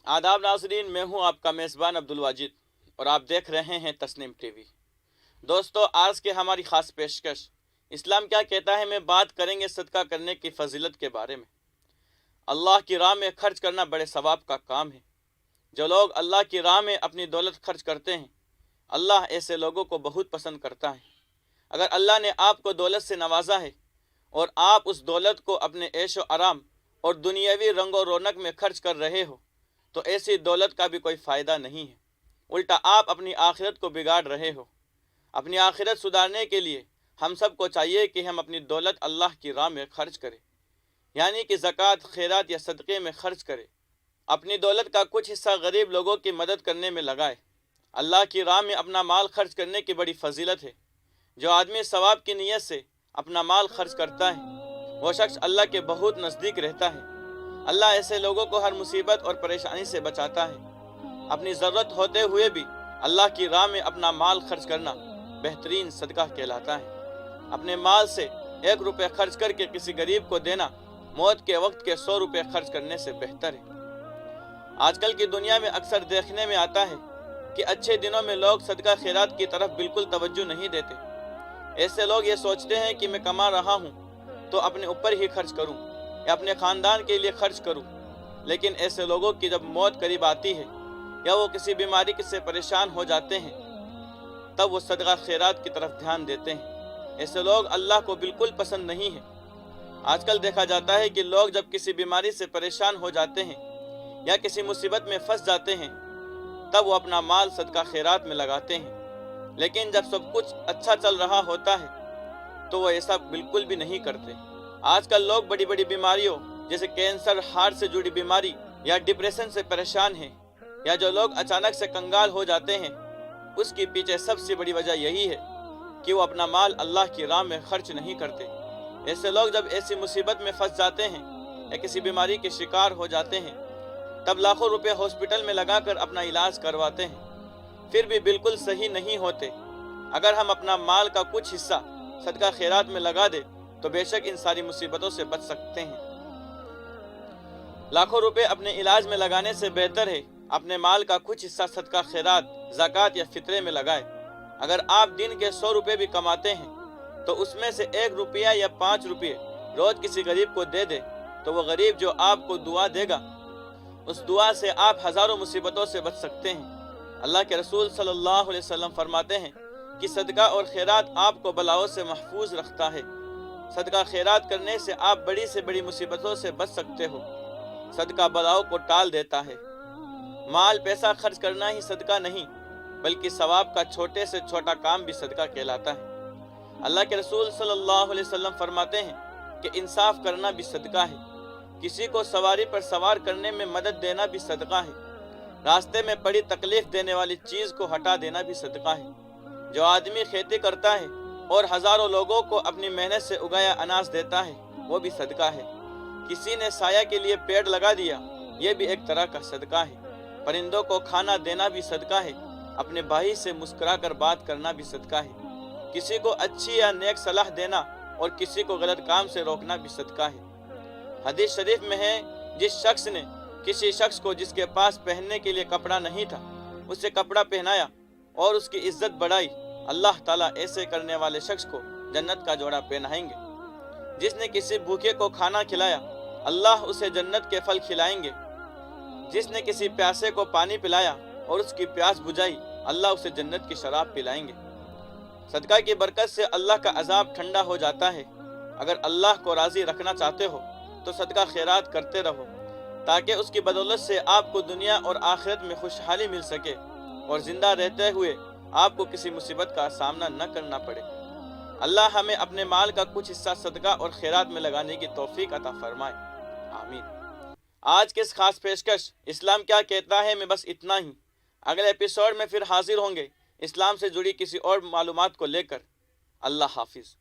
आदाब नाज़रीन, मैं हूं आपका मेज़बान अब्दुल वाजिद और आप देख रहे हैं तस्नीम टीवी। दोस्तों, आज के हमारी ख़ास पेशकश इस्लाम क्या कहता है में बात करेंगे सदका करने की फजीलत के बारे में। अल्लाह की राह में खर्च करना बड़े सवाब का काम है। जो लोग अल्लाह की राह में अपनी दौलत खर्च करते हैं, अल्लाह ऐसे लोगों को बहुत पसंद करता है। अगर अल्लाह ने आपको दौलत से नवाजा है और आप उस दौलत को अपने ऐशो आराम और दुनियावी रंगो रौनक में खर्च कर रहे हो, तो ऐसी दौलत का भी कोई फ़ायदा नहीं है। उल्टा आप अपनी आखिरत को बिगाड़ रहे हो। अपनी आखिरत सुधारने के लिए हम सबको चाहिए कि हम अपनी दौलत अल्लाह की राह में खर्च करें, यानी कि ज़कात, खैरात या सदक़े में खर्च करें। अपनी दौलत का कुछ हिस्सा गरीब लोगों की मदद करने में लगाए। अल्लाह की राह में अपना माल खर्च करने की बड़ी फजीलत है। जो आदमी सवाब की नीयत से अपना माल खर्च करता है, वो शख्स अल्लाह के बहुत नज़दीक रहता है। अल्लाह ऐसे लोगों को हर मुसीबत और परेशानी से बचाता है। अपनी ज़रूरत होते हुए भी अल्लाह की राह में अपना माल खर्च करना बेहतरीन सदका कहलाता है। अपने माल से 1 रुपये खर्च करके किसी गरीब को देना मौत के वक्त के 100 रुपये खर्च करने से बेहतर है। आजकल की दुनिया में अक्सर देखने में आता है कि अच्छे दिनों में लोग सदका खैरात की तरफ बिल्कुल तवज्जो नहीं देते। ऐसे लोग ये सोचते हैं कि मैं कमा रहा हूँ तो अपने ऊपर ही खर्च करूँ या अपने ख़ानदान के लिए खर्च करूँ। लेकिन ऐसे लोगों की जब मौत करीब आती है या वो किसी बीमारी से परेशान हो जाते हैं, तब वो सदका खैरात की तरफ ध्यान देते हैं। ऐसे लोग अल्लाह को बिल्कुल पसंद नहीं है। आजकल देखा जाता है कि लोग जब किसी बीमारी से परेशान हो जाते हैं या किसी मुसीबत में फंस जाते हैं, तब वो अपना माल सदका खैरात में लगाते हैं। लेकिन जब सब कुछ अच्छा चल रहा होता है तो वो ऐसा बिल्कुल भी नहीं करते। आजकल लोग बड़ी बड़ी बीमारियों जैसे कैंसर, हार्ट से जुड़ी बीमारी या डिप्रेशन से परेशान हैं, या जो लोग अचानक से कंगाल हो जाते हैं, उसके पीछे सबसे बड़ी वजह यही है कि वो अपना माल अल्लाह की राह में खर्च नहीं करते। ऐसे लोग जब ऐसी मुसीबत में फंस जाते हैं या किसी बीमारी के शिकार हो जाते हैं, तब लाखों रुपए हॉस्पिटल में लगाकर अपना इलाज करवाते हैं, फिर भी बिल्कुल सही नहीं होते। अगर हम अपना माल का कुछ हिस्सा सदका खैरात में लगा दे तो बेशक इन सारी मुसीबतों से बच सकते हैं। लाखों रुपए अपने इलाज में लगाने से बेहतर है अपने माल का कुछ हिस्सा सदका खैरात, ज़कात या फितरे में लगाए। अगर आप दिन के 100 रुपये भी कमाते हैं तो उसमें से 1 रुपया या 5 रुपये रोज़ किसी गरीब को दे दे, तो वो गरीब जो आपको दुआ देगा, उस दुआ से आप हज़ारों मुसीबतों से बच सकते हैं। अल्लाह के रसूल सल्लल्लाहु अलैहि वसल्लम फरमाते हैं कि सदका और खैरात आपको बलाओं से महफूज रखता है। सदका खैरात करने से आप बड़ी से बड़ी मुसीबतों से बच सकते हो। सदका बलाओं को टाल देता है। माल पैसा खर्च करना ही सदका नहीं, बल्कि सवाब का छोटे से छोटा काम भी सदका कहलाता है। अल्लाह के रसूल सल्लल्लाहु अलैहि वसल्लम फरमाते हैं कि इंसाफ करना भी सदका है। किसी को सवारी पर सवार करने में मदद देना भी सदका है। रास्ते में पड़ी तकलीफ देने वाली चीज़ को हटा देना भी सदका है। जो आदमी खेती करता है और हज़ारों लोगों को अपनी मेहनत से उगाया अनाज देता है, वो भी सदका है। किसी ने साया के लिए पेड़ लगा दिया, ये भी एक तरह का सदका है। परिंदों को खाना देना भी सदका है। अपने भाई से मुस्कुरा कर बात करना भी सदका है। किसी को अच्छी या नेक सलाह देना और किसी को गलत काम से रोकना भी सदका है। हदीस शरीफ में है, जिस शख्स ने किसी शख्स को जिसके पास पहनने के लिए कपड़ा नहीं था, उसे कपड़ा पहनाया और उसकी इज्जत बढ़ाई, अल्लाह ताला ऐसे करने वाले शख्स को जन्नत का जोड़ा पहनाएंगे। जिसने किसी भूखे को खाना खिलाया, अल्लाह उसे जन्नत के फल खिलाएंगे। जिसने किसी प्यासे को पानी पिलाया और उसकी प्यास बुझाई, अल्लाह उसे जन्नत की शराब पिलाएंगे। सदका की बरकत से अल्लाह का अजाब ठंडा हो जाता है। अगर अल्लाह को राज़ी रखना चाहते हो तो सदका खैरात करते रहो, ताकि उसकी बदौलत से आपको दुनिया और आखिरत में खुशहाली मिल सके और ज़िंदा रहते हुए आपको किसी मुसीबत का सामना न करना पड़े। अल्लाह हमें अपने माल का कुछ हिस्सा सदका और खैरात में लगाने की तौफीक अता फरमाए, आमीन। आज के इस खास पेशकश इस्लाम क्या कहता है में बस इतना ही। अगले एपिसोड में फिर हाजिर होंगे इस्लाम से जुड़ी किसी और मालूमात को लेकर। अल्लाह हाफिज़।